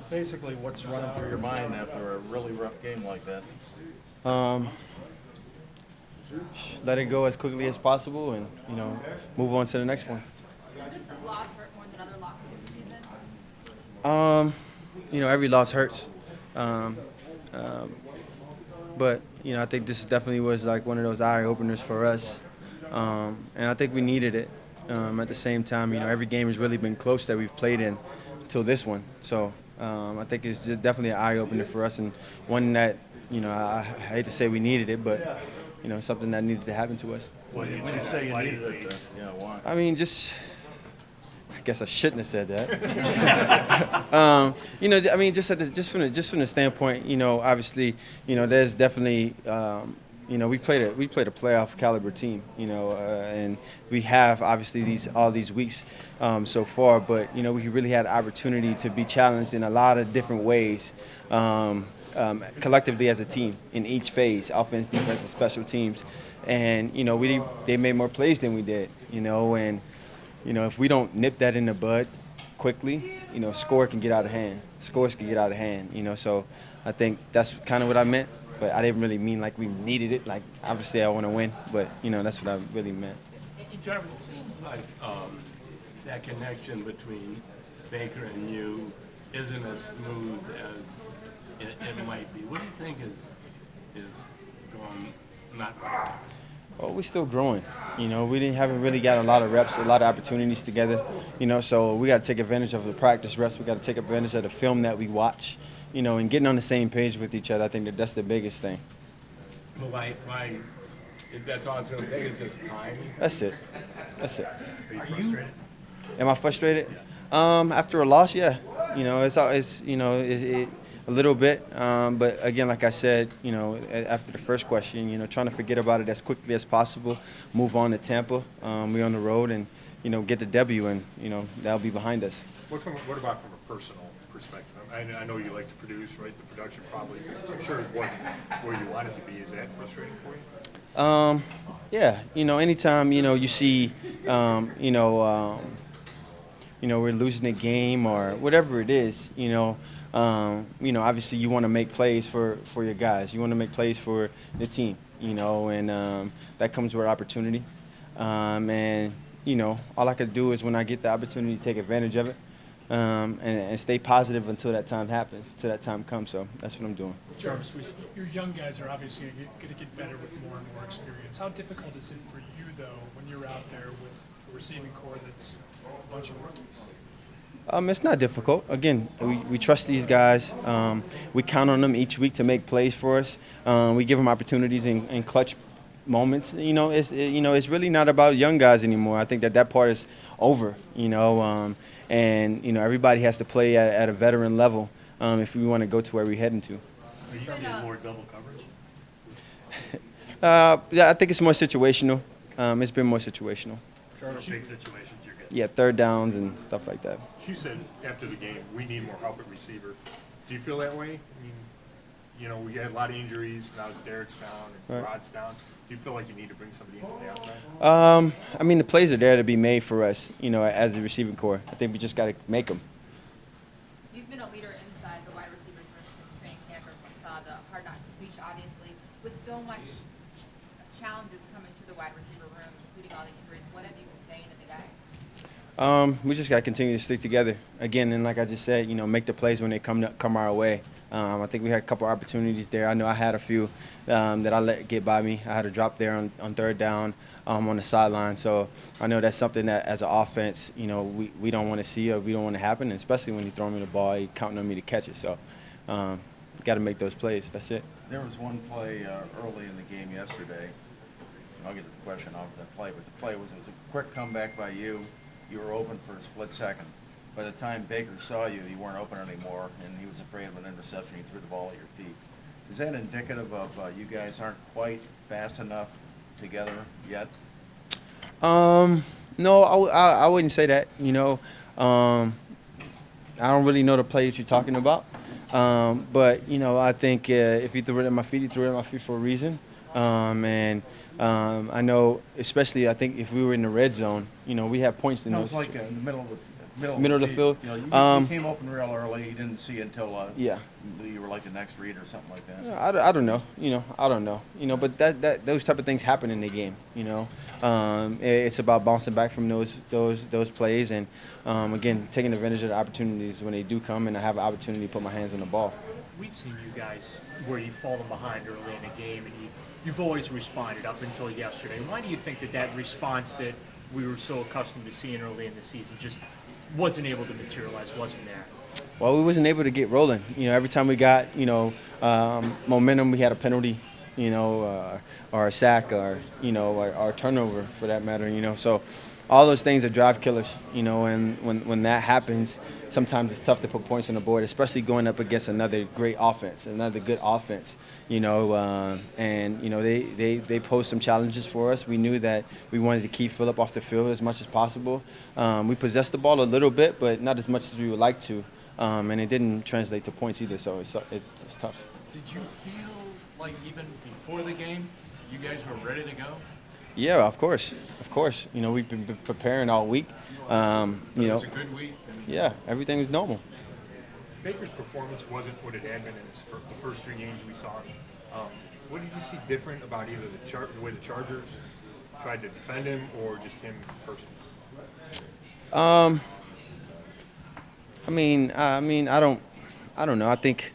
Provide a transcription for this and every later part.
Basically, what's running through your mind after a really rough game like that? Um, let it go as quickly as possible, and move on to the next one. Does this loss hurt more than other losses this season? Um, every loss hurts, um, um, but I think this definitely was like one of those eye openers for us, and I think we needed it. At the same time, every game has really been close that we've played in until this one. So I think it's just definitely an eye opener for us, and one that I hate to say we needed it, but something that needed to happen to us. When you say you needed it, why? I mean, I guess I shouldn't have said that. I mean, just from the standpoint, obviously, there's definitely, we played a playoff caliber team, and we have obviously all these weeks so far, but we really had opportunity to be challenged in a lot of different ways. Collectively as a team in each phase, offense, defense, and special teams, and they made more plays than we did, and if we don't nip that in the bud quickly, score can get out of hand. Scores can get out of hand, So I think that's kind of what I meant, but I didn't really mean like we needed it. Like obviously I want to win, but that's what I really meant. Jarvis, it seems like that connection between Baker and you isn't as smooth as it might be. What do you think is going not right? Well, we're still growing. Haven't really got a lot of reps, a lot of opportunities together. So we got to take advantage of the practice reps. We got to take advantage of the film that we watch. And getting on the same page with each other. I think that's the biggest thing. Well, why? If that's all it's going to take is just time. That's it. Are you frustrated? Am I frustrated? After a loss, yeah. It's a little bit. But again, like I said, after the first question, trying to forget about it as quickly as possible, move on to Tampa. We're on the road and, get the W, and, that'll be behind us. What about from a personal perspective? I know you like to produce, right? The production probably, I'm sure it wasn't where you wanted to be. Is that frustrating for you? Yeah. Anytime, you see, we're losing a game or whatever it is, obviously you want to make plays for your guys. You want to make plays for the team, and that comes with opportunity. And, all I could do is when I get the opportunity to take advantage of it and stay positive until that time happens, until that time comes. So that's what I'm doing. Jarvis, your young guys are obviously going to get better with more and more experience. How difficult is it for you, though, when you're out there with a receiving core that's a bunch of rookies? It's not difficult. Again, we trust these guys. We count on them each week to make plays for us. We give them opportunities in clutch moments. It's really not about young guys anymore. I think that part is over. And everybody has to play at a veteran level if we want to go to where we're heading to. Are you seeing more double coverage? Yeah, I think it's more situational. It's been more situational. Big situations you're getting. Yeah, third downs and stuff like that. You said after the game, we need more help at receiver. Do you feel that way? I mean, we had a lot of injuries. Now Derek's down and Rod's down. Do you feel like you need to bring somebody in from the outside? I mean, the plays are there to be made for us, as a receiving core. I think we just got to make them. You've been a leader inside the wide receivers since training camp, or when we saw the Hard Knocks speech, obviously. With so much challenges coming to the wide receiver room, including all the injuries, what have you been saying to the guys? We just got to continue to stick together. Again, and like I just said, make the plays when they come our way. I think we had a couple opportunities there. I know I had a few that I let get by me. I had a drop there on third down on the sideline. So I know that's something that as an offense, we don't want to see or we don't want to happen, and especially when you throw me the ball, you're counting on me to catch it. So got to make those plays. That's it. There was one play early in the game yesterday. I'll get the question off that play, but the play was a quick comeback by you. You were open for a split second. By the time Baker saw you, you weren't open anymore, and he was afraid of an interception. He threw the ball at your feet. Is that indicative of you guys aren't quite fast enough together yet? No, I wouldn't say that. I don't really know the play that you're talking about. But, I think if you threw it at my feet, you threw it at my feet for a reason. I know, especially I think if we were in the red zone, we have points in No, those. it's like in the middle of Middle of the field. You know, you came open real early. You didn't see until Yeah. you were like the next read or something like that. I don't know. I don't know. But those type of things happen in the game. It's about bouncing back from those plays and again taking advantage of the opportunities when they do come and I have an opportunity to put my hands on the ball. We've seen you guys where you've fallen behind early in a game and you've always responded up until yesterday. Why do you think that response that we were so accustomed to seeing early in the season just wasn't able to materialize, wasn't there? Well, we wasn't able to get rolling. Every time we got momentum, we had a penalty, or a sack, or our turnover for that matter. So all those things are drive killers. And when that happens, sometimes it's tough to put points on the board, especially going up against another great offense, another good offense. And they posed some challenges for us. We knew that we wanted to keep Phillip off the field as much as possible. We possessed the ball a little bit, but not as much as we would like to. And it didn't translate to points either, so it's tough. Did you feel like even before the game, you guys were ready to go? Yeah, of course. We've been preparing all week. It was a good week. Yeah, everything was normal. Baker's performance wasn't what it had been in the first 3 games we saw him. What did you see different about either the way the Chargers tried to defend him or just him personally? I don't know. I think,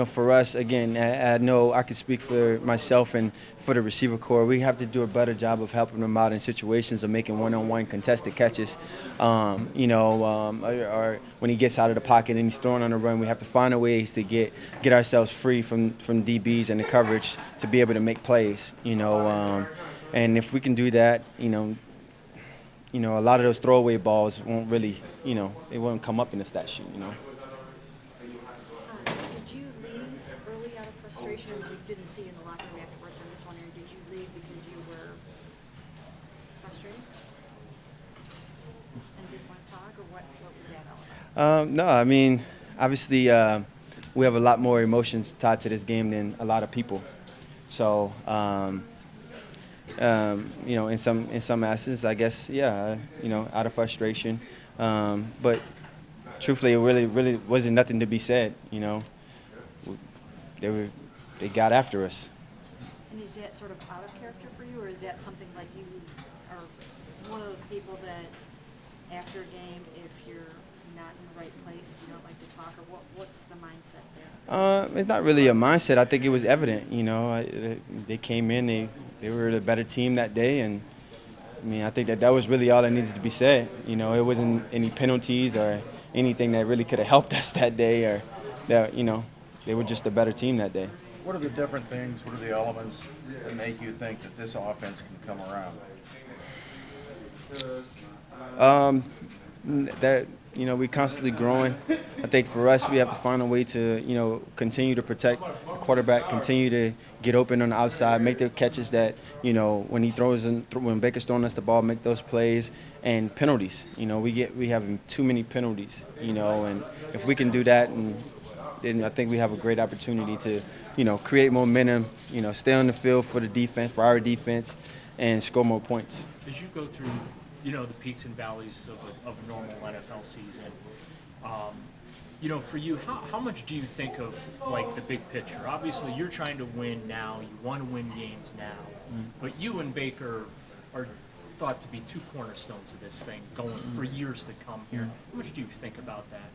for us, again, I know I can speak for myself and for the receiver corps. We have to do a better job of helping them out in situations of making one-on-one contested catches. Or when he gets out of the pocket and he's throwing on the run, we have to find a ways to get ourselves free from DBs and the coverage to be able to make plays. And if we can do that, a lot of those throwaway balls won't really, they won't come up in the stat sheet. Did you leave early out of frustration, or you didn't see in the locker room afterwards? I'm just wondering, did you leave because you were frustrated and didn't want to talk, or what was that all about? No, obviously we have a lot more emotions tied to this game than a lot of people. So, in some aspects, I guess, yeah, out of frustration. But truthfully, it really wasn't nothing to be said. They got after us. And is that sort of out of character for you, or is that something like you are one of those people that after a game, if you're not in the right place, you don't like to talk, or what's the mindset there? It's not really a mindset. I think it was evident. They came in, they were the better team that day, and I think that was really all that needed to be said. It wasn't any penalties or anything that really could have helped us that day, or that they were just a better team that day. What are the different things? What are the elements that make you think that this offense can come around? We're constantly growing. I think for us, we have to find a way to, continue to protect the quarterback, continue to get open on the outside, make the catches that, when Baker's throwing us the ball, make those plays, and penalties. We have too many penalties, and if we can do that, then I think we have a great opportunity to, create momentum, stay on the field for the defense, for our defense, and score more points. As you go through, the peaks and valleys of a normal NFL season, for you, how much do you think of, like, the big picture? Obviously, you're trying to win now. You want to win games now. But you and Baker are thought to be 2 cornerstones of this thing going for years to come here. How much do you think about that?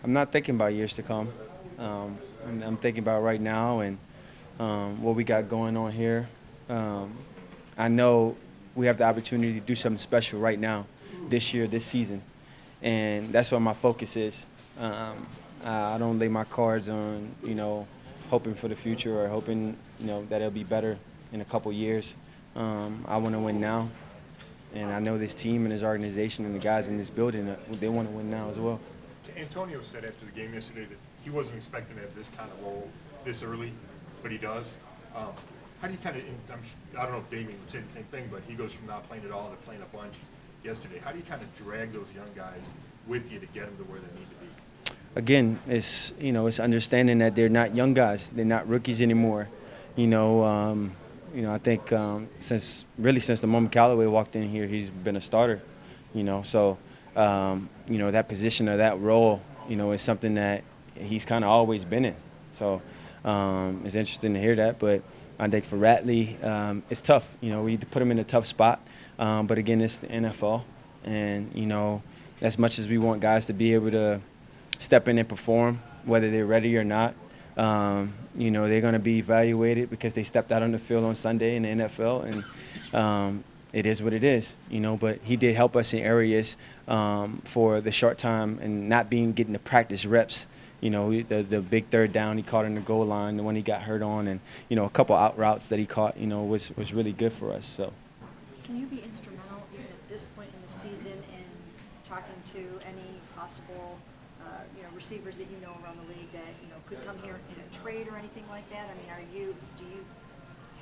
I'm not thinking about years to come. I'm thinking about right now and what we got going on here. I know we have the opportunity to do something special right now, this year, this season, and that's what my focus is. I don't lay my cards on, hoping for the future or hoping, that it'll be better in a couple years. I want to win now, and I know this team and this organization and the guys in this building, they want to win now as well. Antonio said after the game yesterday that he wasn't expecting to have this kind of role this early, but he does. How do you kind of, I don't know if Damien would say the same thing, but he goes from not playing at all to playing a bunch yesterday. How do you kind of drag those young guys with you to get them to where they need to be? Again, it's understanding that they're not young guys. They're not rookies anymore. I think since the moment Callaway walked in here, he's been a starter. So, that position or that role, is something that he's kind of always been in. So it's interesting to hear that. But I think for Ratley, it's tough. We need to put him in a tough spot. But again, it's the NFL. And, as much as we want guys to be able to step in and perform, whether they're ready or not, they're going to be evaluated because they stepped out on the field on Sunday in the NFL. And it is what it is, But he did help us in areas for the short time and not getting the practice reps. The big third down he caught in the goal line, the one he got hurt on, and, a couple out routes that he caught, was really good for us. So. Can you be instrumental even at this point in the season in talking to any possible, receivers that around the league that, could come here in a trade or anything like that? I mean, do you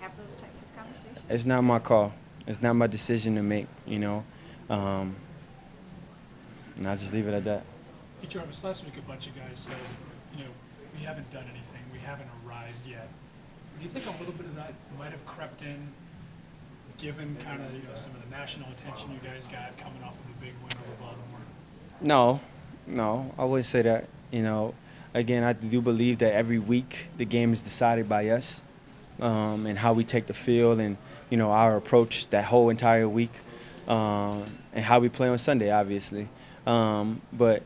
have those types of conversations? It's not my call. It's not my decision to make, And I'll just leave it at that. Hey, Jarvis, last week a bunch of guys said, we haven't done anything, we haven't arrived yet. Do you think a little bit of that might have crept in, given kind of, some of the national attention you guys got coming off of a big win over Baltimore? No, I wouldn't say that. Again, I do believe that every week the game is decided by us and how we take the field and, our approach that whole entire week and how we play on Sunday, obviously. But,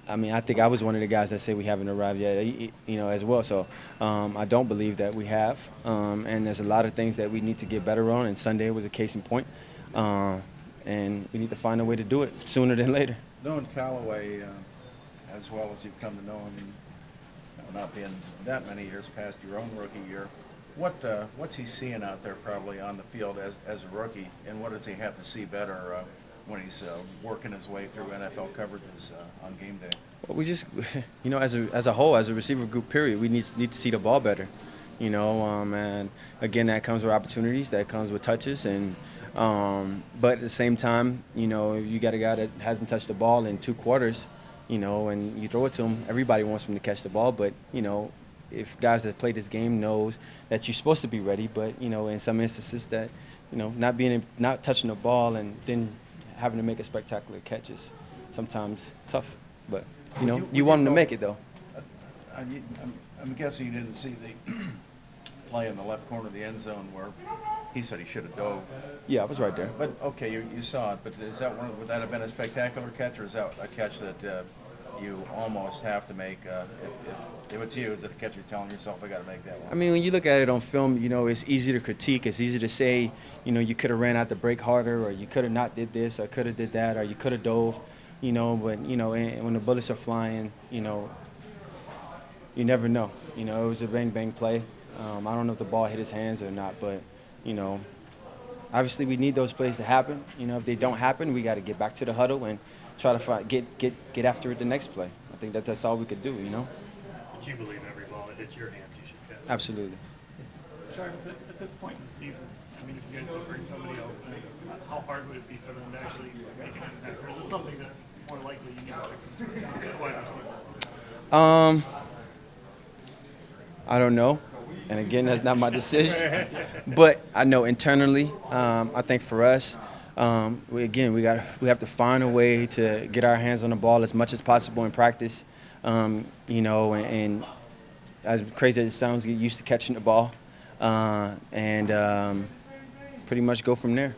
I think I was one of the guys that say we haven't arrived yet, as well. So I don't believe that we have. And there's a lot of things that we need to get better on, and Sunday was a case in point. And we need to find a way to do it sooner than later. Knowing Callaway as well as you've come to know him, not being that many years past your own rookie year, what's he seeing out there probably on the field as a rookie, and what does he have to see better when he's working his way through NFL coverages on game day? Well, we just, as a whole, as a receiver group, period, we need to see the ball better, and again, that comes with opportunities, that comes with touches, and but at the same time, you got a guy that hasn't touched the ball in 2 quarters, and you throw it to him, everybody wants him to catch the ball, but, if guys that play this game knows that you're supposed to be ready, but, in some instances that, not touching the ball and then having to make a spectacular catch is sometimes tough, but, you want him to make it, though. I'm guessing you didn't see the play in the left corner of the end zone where he said he should have dove. Yeah, I was right there. But, okay, you saw it, but would that have been a spectacular catch, or is that a catch that you almost have to make? If it's you, is it a catch you're telling yourself, I got to make that one? When you look at it on film, it's easy to critique. It's easy to say, you could have ran out the break harder, or you could have not did this, or could have did that, or you could have dove, but, and when the bullets are flying, you never know. It was a bang-bang play. I don't know if the ball hit his hands or not, but, obviously we need those plays to happen. If they don't happen, we got to get back to the huddle and try to get after it the next play. I think that's all we could do, But you believe every ball that hits your hands, you should catch. Absolutely. Jarvis, at this point in the season, if you guys do bring somebody else in, how hard would it be for them to actually make an impact? Or is this something that more likely you need to fix wide receiver? I don't know. And again, that's not my decision. But I know internally, I think for us, we have to find a way to get our hands on the ball as much as possible in practice. And as crazy as it sounds, get used to catching the ball, and pretty much go from there.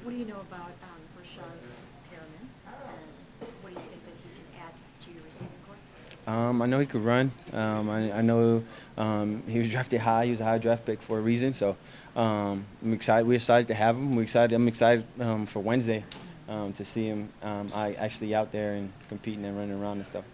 What do you know about Rashad Perriman? What do you think that he can add to your receiving corps? I know he could run. I know he was drafted high. He was a high draft pick for a reason. So I'm excited. We're excited to have him. I'm excited for Wednesday to see him actually out there and competing and running around and stuff.